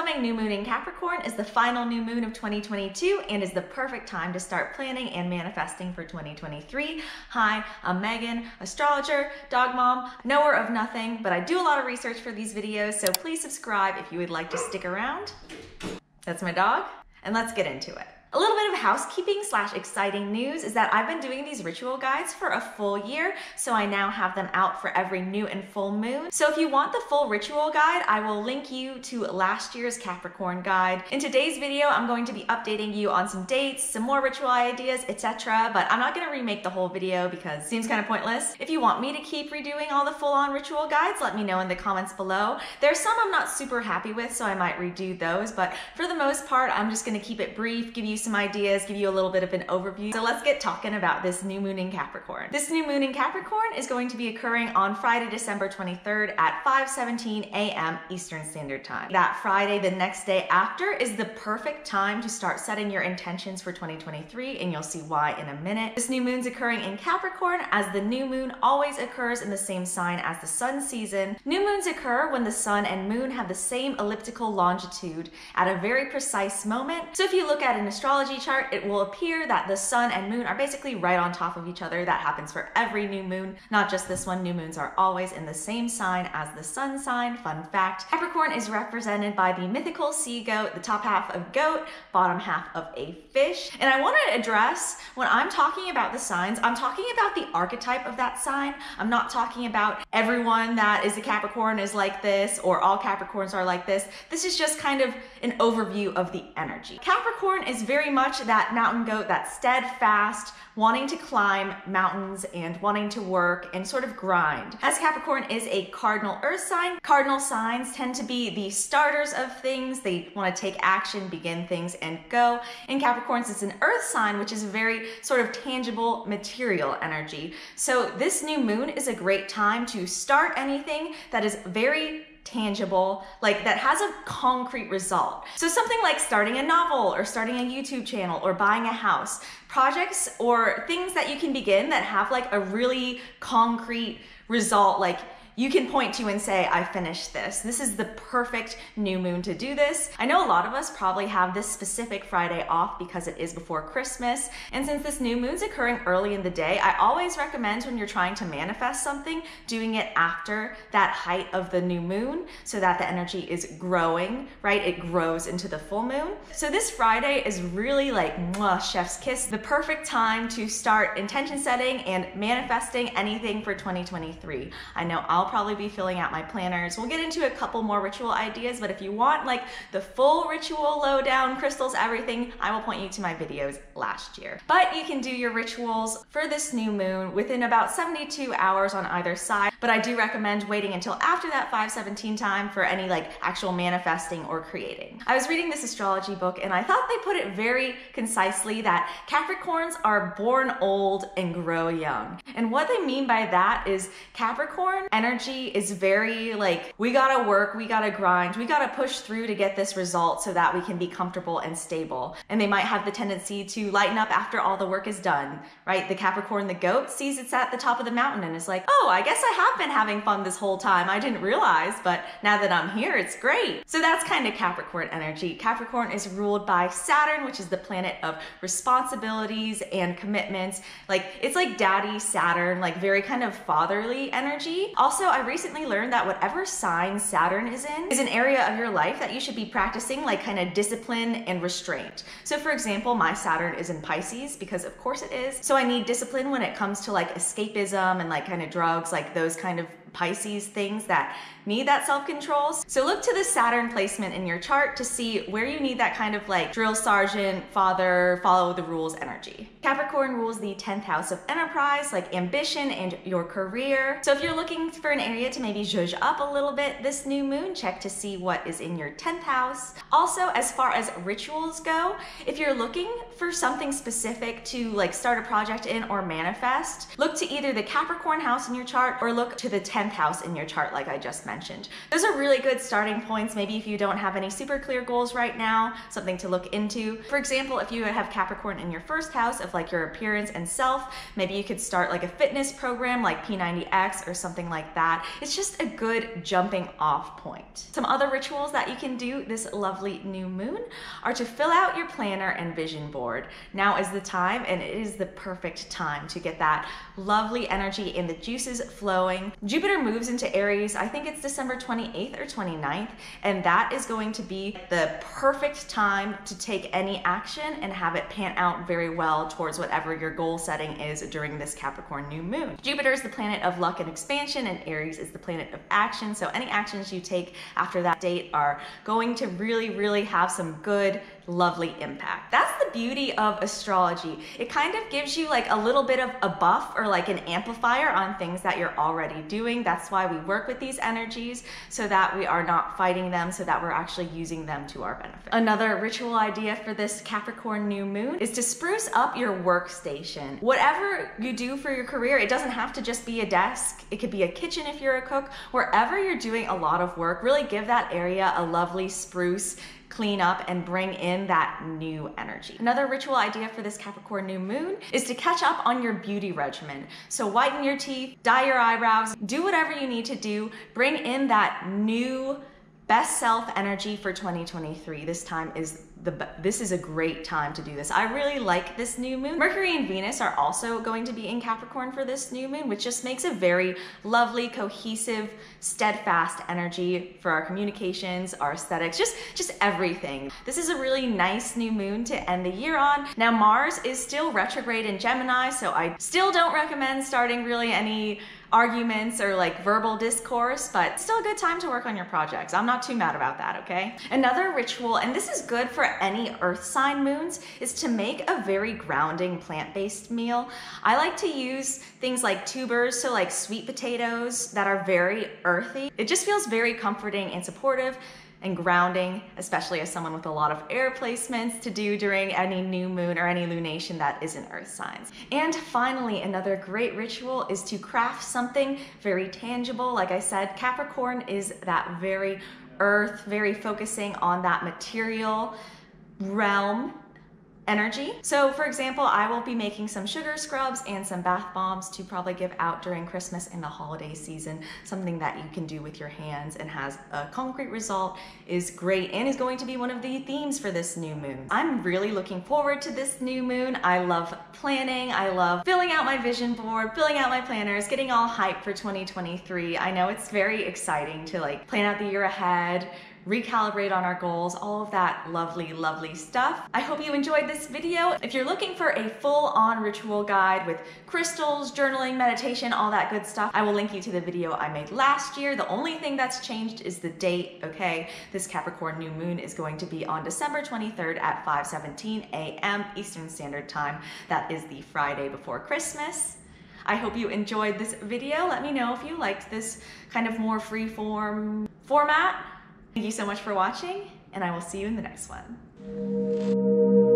upcoming new moon in Capricorn is the final new moon of 2022 and is the perfect time to start planning and manifesting for 2023. Hi, I'm Megan, astrologer, dog mom, knower of nothing, but I do a lot of research for these videos, so please subscribe if you would like to stick around. That's my dog, and let's get into it. A little bit of housekeeping / exciting news is that I've been doing these ritual guides for a full year, so I now have them out for every new and full moon. So if you want the full ritual guide, I will link you to last year's Capricorn guide. In today's video, I'm going to be updating you on some dates, some more ritual ideas, etc. But I'm not going to remake the whole video because it seems kind of pointless. If you want me to keep redoing all the full-on ritual guides, let me know in the comments below. There's some I'm not super happy with, so I might redo those, but for the most part, I'm just going to keep it brief, give you some ideas, give you a little bit of an overview. So let's get talking about this new moon in Capricorn. This new moon in Capricorn is going to be occurring on Friday, December 23rd at 5:17 a.m. Eastern Standard Time. That Friday, the next day after, is the perfect time to start setting your intentions for 2023, and you'll see why in a minute. This new moon's occurring in Capricorn as the new moon always occurs in the same sign as the sun season. New moons occur when the sun and moon have the same elliptical longitude at a very precise moment. So if you look at an astrology chart, it will appear that the sun and moon are basically right on top of each other. That happens for every new moon, not just this one. New moons are always in the same sign as the sun sign. Fun fact. Capricorn is represented by the mythical sea goat, the top half of goat, bottom half of a fish. And I want to address, when I'm talking about the signs, I'm talking about the archetype of that sign. I'm not talking about everyone that is a Capricorn is like this or all Capricorns are like this. This is just kind of an overview of the energy. Capricorn is very much that mountain goat, that steadfast, wanting to climb mountains and wanting to work and sort of grind. As Capricorn is a cardinal earth sign, cardinal signs tend to be the starters of things. They want to take action, begin things, and go. In Capricorns, it's an earth sign, which is a very sort of tangible material energy. So this new moon is a great time to start anything that is very tangible, like that has a concrete result. So something like starting a novel or starting a YouTube channel or buying a house, projects or things that you can begin that have like a really concrete result, like you can point to and say, I finished this. This is the perfect new moon to do this. I know a lot of us probably have this specific Friday off because it is before Christmas. And since this new moon's occurring early in the day, I always recommend when you're trying to manifest something, doing it after that height of the new moon so that the energy is growing, right? It grows into the full moon. So this Friday is really like mwah, chef's kiss, the perfect time to start intention setting and manifesting anything for 2023. I know I'll probably be filling out my planners. We'll get into a couple more ritual ideas, but if you want like the full ritual lowdown, crystals, everything, I will point you to my videos last year. But you can do your rituals for this new moon within about 72 hours on either side, but I do recommend waiting until after that 5:17 time for any like actual manifesting or creating. I was reading this astrology book and I thought they put it very concisely that Capricorns are born old and grow young. And what they mean by that is Capricorn energy is very like, we gotta work, we gotta grind, we gotta push through to get this result so that we can be comfortable and stable. And they might have the tendency to lighten up after all the work is done, right? The Capricorn, the goat, sees it's at the top of the mountain and is like, oh, I guess I have been having fun this whole time. I didn't realize, but now that I'm here, it's great. So that's kind of Capricorn energy. Capricorn is ruled by Saturn, which is the planet of responsibilities and commitments. Like, it's like daddy Saturn, like very kind of fatherly energy. Also, I recently learned that whatever sign Saturn is in is an area of your life that you should be practicing like kind of discipline and restraint. So for example, my Saturn is in Pisces because of course it is. So I need discipline when it comes to like escapism and like kind of drugs, like those kind of Pisces things that need that self-control. So look to the Saturn placement in your chart to see where you need that kind of like drill sergeant, father, follow the rules energy. Capricorn rules the 10th house of enterprise, like ambition and your career. So if you're looking for an area to maybe zhuzh up a little bit this new moon, check to see what is in your 10th house. Also, as far as rituals go, if you're looking for something specific to like start a project in or manifest, look to either the Capricorn house in your chart or look to the 10th 10th house in your chart, like I just mentioned. Those are really good starting points. Maybe if you don't have any super clear goals right now, something to look into. For example, if you have Capricorn in your first house of like your appearance and self, maybe you could start like a fitness program like P90X or something like that. It's just a good jumping off point. Some other rituals that you can do this lovely new moon are to fill out your planner and vision board. Now is the time, and it is the perfect time to get that lovely energy and the juices flowing. Jupiter moves into Aries, I think it's December 28th or 29th, and that is going to be the perfect time to take any action and have it pan out very well towards whatever your goal setting is during this Capricorn new moon. Jupiter is the planet of luck and expansion, and Aries is the planet of action, so any actions you take after that date are going to really have some good, lovely impact. That's the beauty of astrology. It kind of gives you like a little bit of a buff or like an amplifier on things that you're already doing. That's why we work with these energies, so that we are not fighting them, so that we're actually using them to our benefit. Another ritual idea for this Capricorn new moon is to spruce up your workstation. Whatever you do for your career, it doesn't have to just be a desk. It could be a kitchen if you're a cook. Wherever you're doing a lot of work, really give that area a lovely spruce, clean up, and bring in that new energy. Another ritual idea for this Capricorn new moon is to catch up on your beauty regimen. So whiten your teeth, dye your eyebrows, do whatever you need to do, bring in that new best self energy for 2023. This is a great time to do this. I really like this new moon. Mercury and Venus are also going to be in Capricorn for this new moon, which just makes a very lovely, cohesive, steadfast energy for our communications, our aesthetics, just everything. This is a really nice new moon to end the year on. Now Mars is still retrograde in Gemini, so I still don't recommend starting really any arguments or like verbal discourse, but still a good time to work on your projects. I'm not too mad about that, okay? Another ritual, and this is good for any earth sign moons, is to make a very grounding plant-based meal. I like to use things like tubers, so like sweet potatoes that are very earthy. It just feels very comforting and supportive and grounding, especially as someone with a lot of air placements to do during any new moon or any lunation that isn't earth signs. And finally, another great ritual is to craft something very tangible. Like I said, Capricorn is that very earth, very focusing on that material realm energy. So for example, I will be making some sugar scrubs and some bath bombs to probably give out during Christmas and the holiday season. Something that you can do with your hands and has a concrete result is great, and is going to be one of the themes for this new moon. I'm really looking forward to this new moon. I love planning. I love filling out my vision board, filling out my planners, getting all hyped for 2023. I know it's very exciting to like plan out the year ahead, recalibrate on our goals, all of that lovely stuff. I hope you enjoyed this video. If you're looking for a full-on ritual guide with crystals, journaling, meditation, all that good stuff, I will link you to the video I made last year. The only thing that's changed is the date, okay? This Capricorn new moon is going to be on December 23rd at 5:17 a.m. Eastern Standard Time. That is the Friday before Christmas. I hope you enjoyed this video. Let me know if you liked this kind of more free-form format. Thank you so much for watching, and I will see you in the next one.